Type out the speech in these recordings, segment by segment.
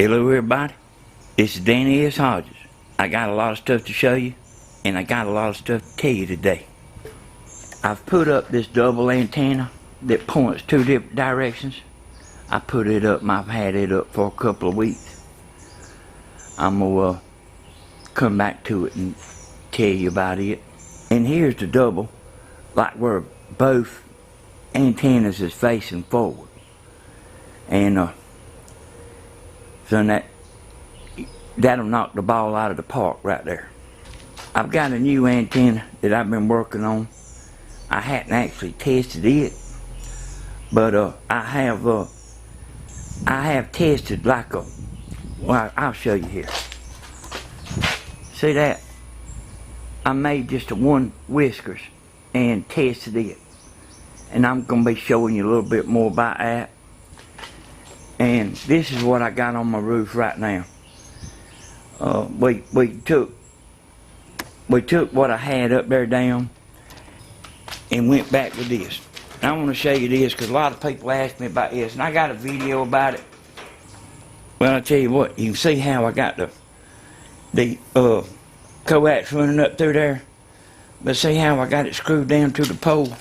Hello everybody, this is Danny S. Hodges. I got a lot of stuff to show you, and I got a lot of stuff to tell you today. I've put up this double antenna that points two different directions. I put it up, I've had it up for a couple of weeks. I'm gonna come back to it and tell you about it. And here's the double, like where both antennas is facing forward. And so that'll knock the ball out of the park right there. I've got a new antenna that I've been working on. I hadn't actually tested it, but I have tested like a, well, I'll show you here. See that? I made just a one whiskers and tested it, and I'm gonna be showing you a little bit more about that. And this is what I got on my roof right now. We took what I had up there down and went back with this. And I want to show you this because a lot of people ask me about this, and I got a video about it. Well, I tell you what, you can see how I got the coax running up through there, but see how I got it screwed down to the pole.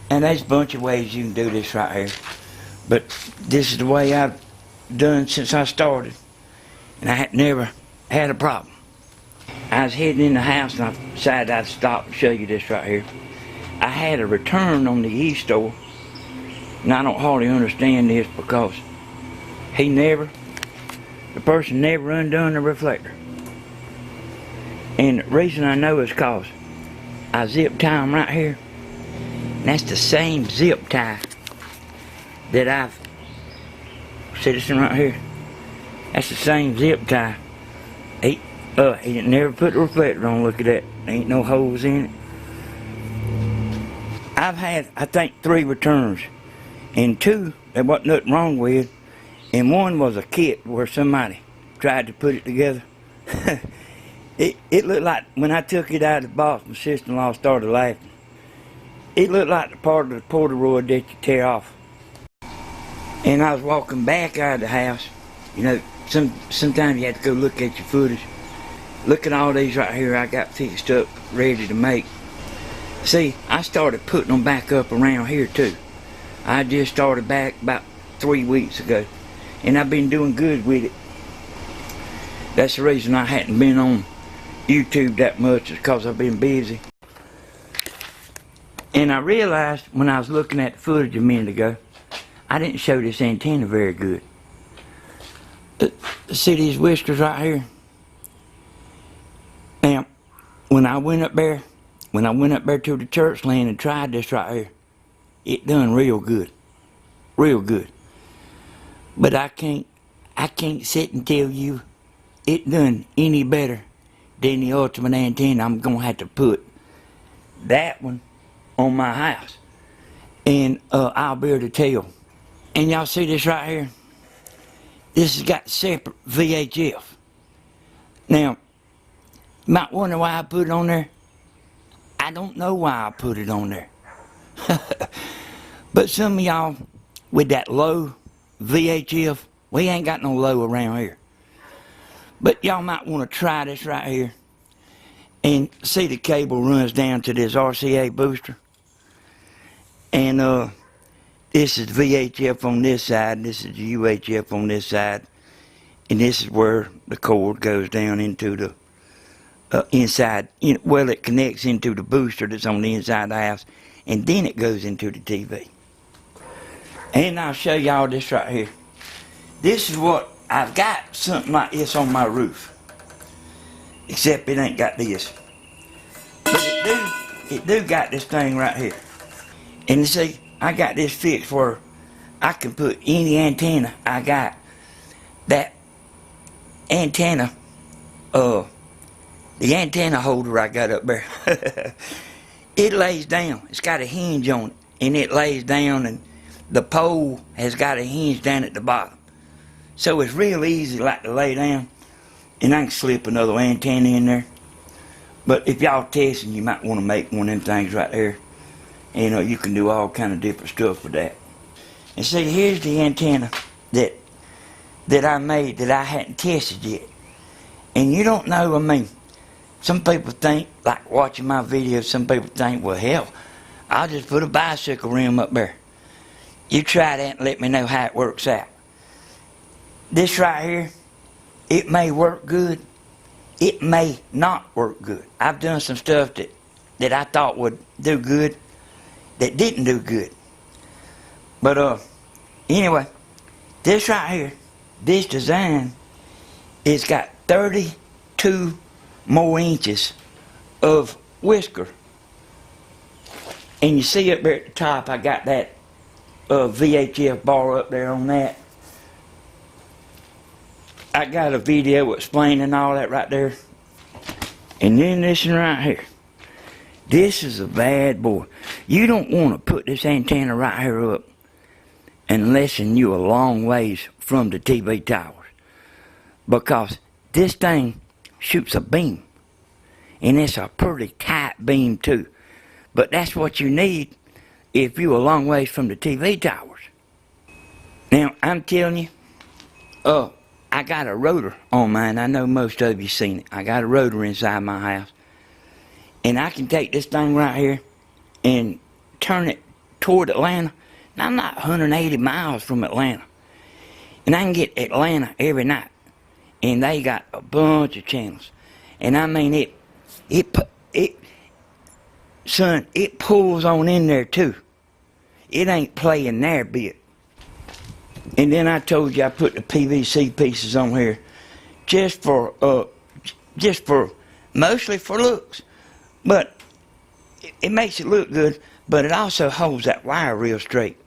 And there's a bunch of ways you can do this right here, but this is the way I've done since I started, and I had never had a problem. I was heading in the house and I decided I'd stop and show you this right here. I had a return on the e-store, and I don't hardly understand this because the person never undone the reflector. And the reason I know is because I zip tie them right here. And that's the same zip tie that see this one right here? That's the same zip tie. He didn't never put the reflector on, look at that. There ain't no holes in it. I've had, I think, 3 returns. And 2, there wasn't nothing wrong with. And 1 was a kit where somebody tried to put it together. It looked like, when I took it out of the box, my sister-in-law started laughing. It looked like the part of the Polaroid that you tear off. And I was walking back out of the house. You know, sometimes you have to go look at your footage. Look at all these right here I got fixed up, ready to make. See, I started putting them back up around here too. I just started back about 3 weeks ago. And I've been doing good with it. That's the reason I hadn't been on YouTube that much, is because I've been busy. And I realized when I was looking at the footage a minute ago, I didn't show this antenna very good. See these whiskers right here? Now, when I went up there to the church land and tried this right here, it done real good. Real good. But I can't sit and tell you it done any better than the Ultimate antenna. I'm gonna have to put that one on my house, and I'll be able to tell. And y'all see this right here? This has got separate VHF. Now, you might wonder why I put it on there. I don't know why I put it on there. But some of y'all with that low VHF, we ain't got no low around here. But y'all might want to try this right here. And see the cable runs down to this RCA booster. And this is VHF on this side, this is UHF on this side, and this is where the cord goes down into the inside. Well, it connects into the booster that's on the inside of the house, and then it goes into the TV. And I'll show y'all this right here. This is what I've got, something like this on my roof, except it ain't got this. But it do got this thing right here. And you see, I got this fixed where I can put any antenna I got. That antenna, the antenna holder I got up there, it lays down. It's got a hinge on it, and it lays down, and the pole has got a hinge down at the bottom. So it's real easy like to lay down, and I can slip another antenna in there. But if y'all testing, you might want to make one of them things right there. You know, you can do all kind of different stuff with that. And see, here's the antenna that I made that I hadn't tested yet. And you don't know, I mean, some people think, like watching my videos, some people think, well, hell, I'll just put a bicycle rim up there. You try that and let me know how it works out. This right here, it may work good. It may not work good. I've done some stuff that I thought would do good that didn't do good. But anyway, this right here, this design, it's got 32 more inches of whisker. And you see up there at the top, I got that VHF bar up there on that. I got a video explaining all that right there. And then this one right here. This is a bad boy. You don't want to put this antenna right here up unless you're a long ways from the TV towers. Because this thing shoots a beam. And it's a pretty tight beam too. But that's what you need if you're a long ways from the TV towers. Now, I'm telling you, I got a rotor on mine. I know most of you seen it. I got a rotor inside my house. And I can take this thing right here and turn it toward Atlanta. Now, I'm not 180 miles from Atlanta. And I can get Atlanta every night. And they got a bunch of channels. And I mean, son, it pulls on in there too. It ain't playing their bit. And then I told you I put the PVC pieces on here just for mostly for looks. But it makes it look good, but it also holds that wire real straight.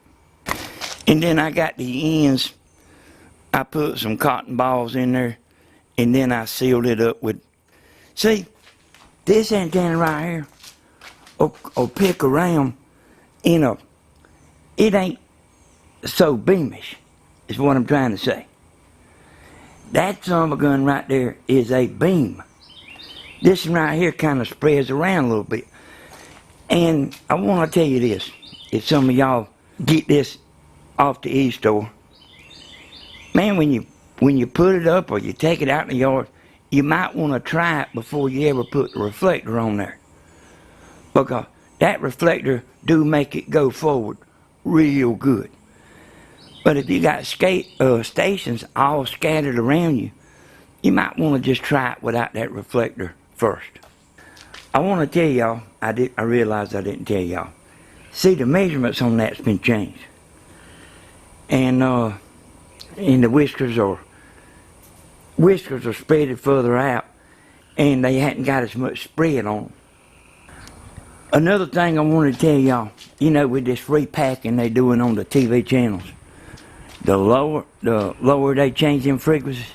And then I got the ends, I put some cotton balls in there, and then I sealed it up with, see, this antenna right here will pick around it ain't so beamish, is what I'm trying to say. That son of a gun right there is a beam. This one right here kind of spreads around a little bit. And I want to tell you this, if some of y'all get this off the e-store, man, when you put it up or you take it out in the yard, you might want to try it before you ever put the reflector on there. Because that reflector do make it go forward real good. But if you got stations all scattered around you, you might want to just try it without that reflector first. I want to tell y'all, I realized I didn't tell y'all. See, the measurements on that's been changed. And the whiskers are spreaded further out, and they hadn't got as much spread on them. Another thing I want to tell y'all, with this repacking they doing on the TV channels, the lower they change them frequencies,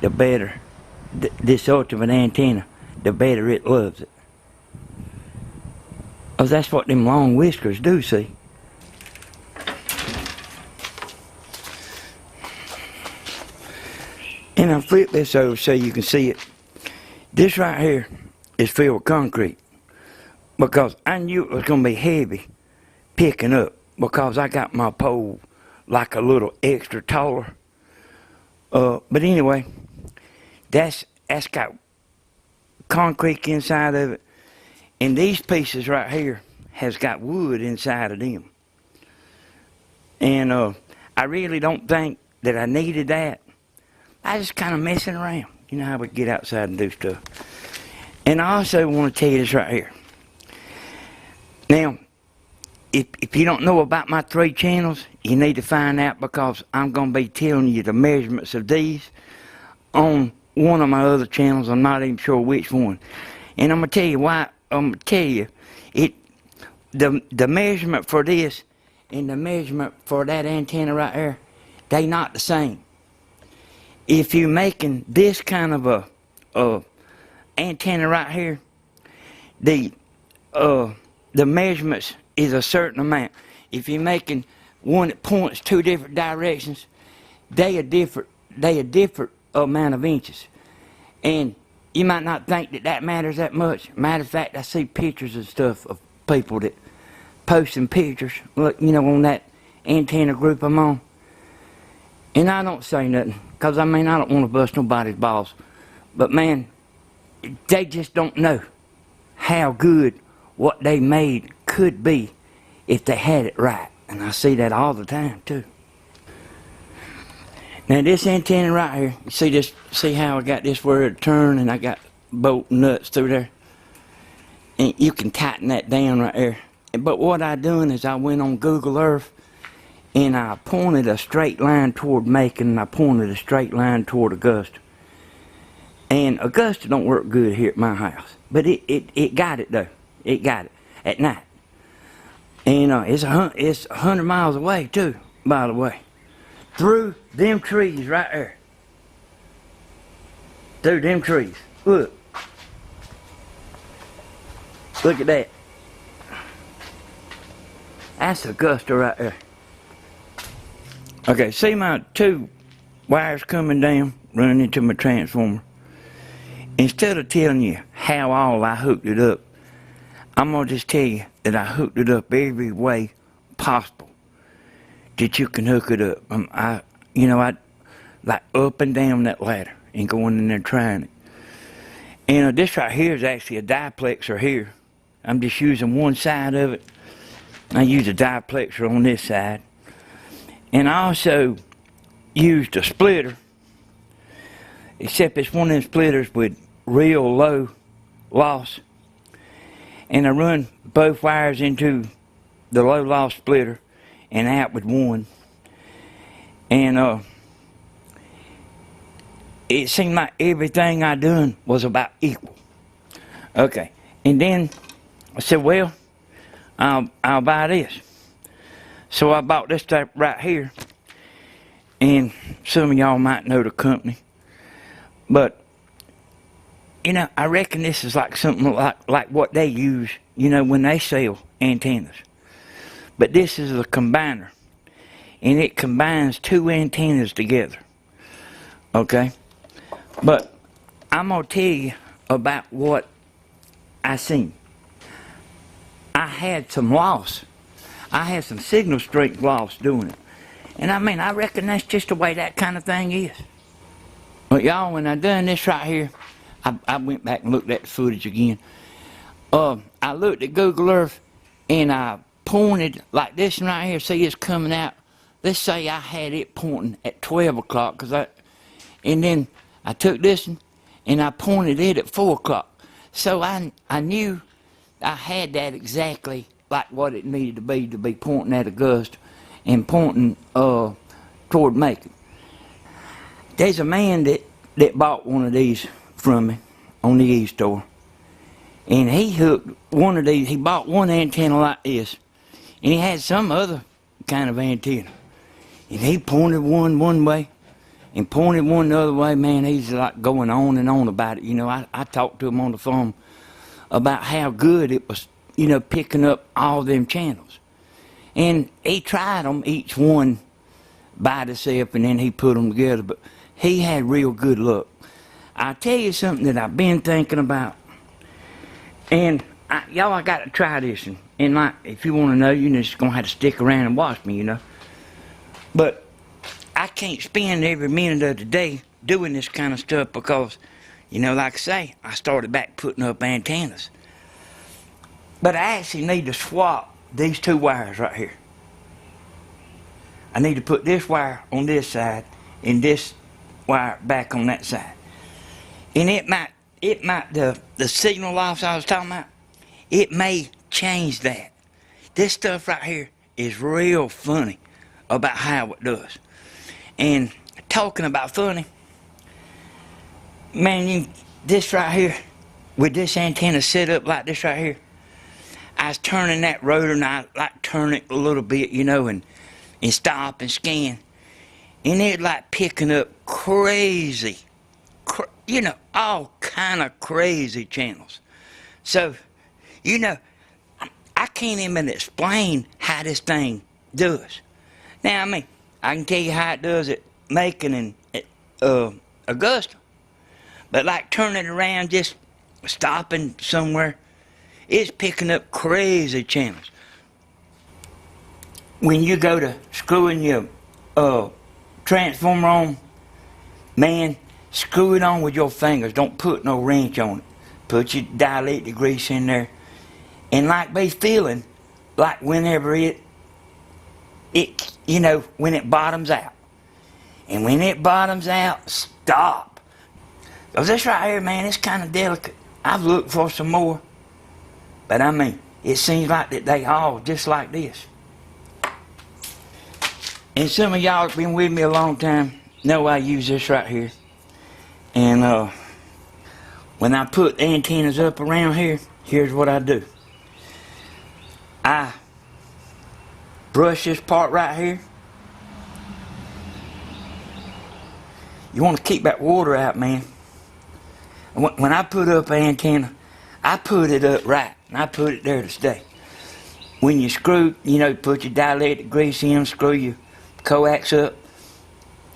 the better this ultimate antenna, the better it loves it. Oh, that's what them long whiskers do, see. And I'll flip this over so you can see it. This right here is filled with concrete because I knew it was going to be heavy picking up because I got my pole like a little extra taller. But anyway, that's got concrete inside of it. And these pieces right here has got wood inside of them. And I really don't think that I needed that. I just kind of messing around. You know how we get outside and do stuff. And I also want to tell you this right here. Now, if you don't know about my 3 channels, you need to find out because I'm going to be telling you the measurements of these on one of my other channels. I'm not even sure which one. And I'm going to tell you why. I'm going to tell you, the measurement for this and the measurement for that antenna right there, they not the same. If you're making this kind of a antenna right here, the measurements is a certain amount. If you're making one that points 2 different directions, they a different amount of inches. And you might not think that matters that much. Matter of fact, I see pictures and stuff of people that posting pictures, look, on that antenna group I'm on. And I don't say nothing, because I mean, I don't want to bust nobody's balls. But man, they just don't know how good what they made could be if they had it right. And I see that all the time too. Now this antenna right here, you see this, see how I got this where it turn and I got bolt nuts through there? And you can tighten that down right there. But what I done is I went on Google Earth and I pointed a straight line toward Macon and I pointed a straight line toward Augusta. And Augusta don't work good here at my house. But it got it though. It got it at night. And it's 100 miles away too, by the way. Through them trees right there. Through them trees. Look. Look at that. That's Augusta right there. Okay, see my two wires coming down, running into my transformer. Instead of telling you how all I hooked it up, I'm gonna just tell you that I hooked it up every way possible that you can hook it up. I like up and down that ladder and going in there trying it. And this right here is actually a diplexer here. I'm just using one side of it. I use a diplexer on this side. And I also used a splitter, except it's one of them splitters with real low loss. And I run both wires into the low loss splitter and out with one. And it seemed like everything I done was about equal. Okay, and then I said, well, I'll buy this. So I bought this type right here. And some of y'all might know the company. But, you know, I reckon this is like something like what they use, you know, when they sell antennas. But this is a combiner. And it combines two antennas together. Okay? But I'm going to tell you about what I seen. I had some loss. I had some signal strength loss doing it. And I mean, I reckon that's just the way that kind of thing is. But y'all, when I done this right here, I went back and looked at the footage again. I looked at Google Earth and I pointed like this right here. See, it's coming out. Let's say I had it pointing at 12 o'clock. And then I took this one and I pointed it at 4 o'clock. So I knew I had that exactly like what it needed to be pointing at Augusta and pointing toward Macon. There's a man that bought one of these from me on the e-store. And he hooked one of these, he bought one antenna like this. And he had some other kind of antenna. And he pointed one way and pointed one the other way. Man, he's like going on and on about it. You know, I talked to him on the phone about how good it was, you know, picking up all them channels. And he tried them, each one by itself, and then he put them together. But he had real good luck. I'll tell you something that I've been thinking about. And y'all, I got to try this. And like, if you want to know, you're just going to have to stick around and watch me, you know. But I can't spend every minute of the day doing this kind of stuff because, you know, like I say, I started back putting up antennas. But I actually need to swap these two wires right here. I need to put this wire on this side and this wire back on that side. And it might the signal loss I was talking about, it may change that. This stuff right here is real funny about how it does. And talking about funny, man, this right here, with this antenna set up like this right here, I was turning that rotor and I like turn it a little bit, you know, and stop and scan. And it like picking up crazy, you know, all kind of crazy channels. So, you know, I can't even explain how this thing does. Now, I mean, I can tell you how it does at Macon and at Augusta. But like turning around, just stopping somewhere, it's picking up crazy channels. when you go to screwing your transformer on, man, screw it on with your fingers. Don't put no wrench on it. Put your dielectric grease in there. And like be feeling like whenever it, you know, when it bottoms out. And when it bottoms out, stop. Because this right here, man, it's kind of delicate. I've looked for some more. But I mean, it seems like that they all just like this. And some of y'all have been with me a long time know I use this right here. And when I put antennas up around here, here's what I do. I brush this part right here. You want to keep that water out, man. When I put up an antenna, I put it up right, and I put it there to stay. When you screw, you know, put your dielectric grease in, screw your coax up,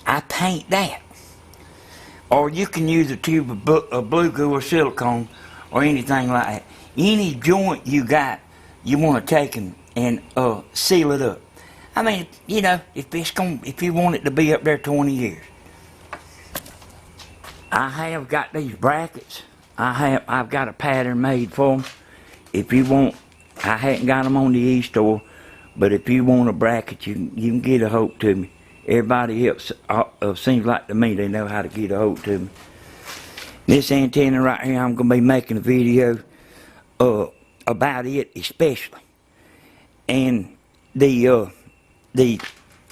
I paint that. Or you can use a tube of blue glue or silicone or anything like that. Any joint you got, you want to take and seal it up. I mean, you know, if you want it to be up there 20 years. I have got these brackets. I've got a pattern made for them. If you want, I hadn't got them on the e-store, but if you want a bracket, you can get a hold to me. Everybody else seems like to me they know how to get a hold to me. This antenna right here, I'm going to be making a video about it especially. And the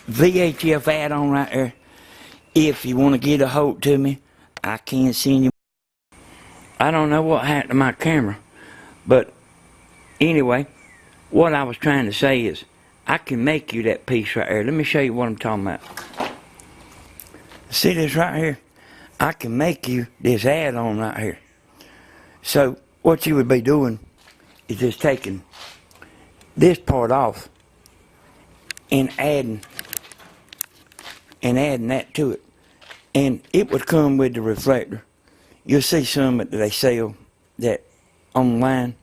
VHF add-on right there, if you want to get a hold to me, I can send you. I don't know what happened to my camera, but anyway, what I was trying to say is I can make you that piece right there. Let me show you what I'm talking about. See this right here? I can make you this add-on right here. So what you would be doing is just taking this part off and adding that to it. And it would come with the reflector. You'll see some that they sell that online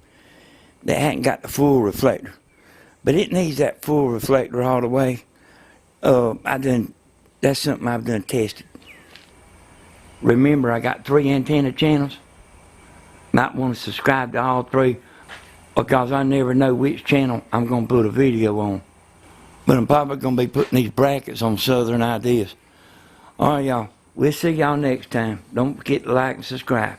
that hadn't got the full reflector. But it needs that full reflector all the way. That's something I've done tested. Remember, I got 3 antenna channels. Might want to subscribe to all 3 because I never know which channel I'm going to put a video on. But I'm probably going to be putting these brackets on Southern Ideas. All right, y'all. We'll see y'all next time. Don't forget to like and subscribe.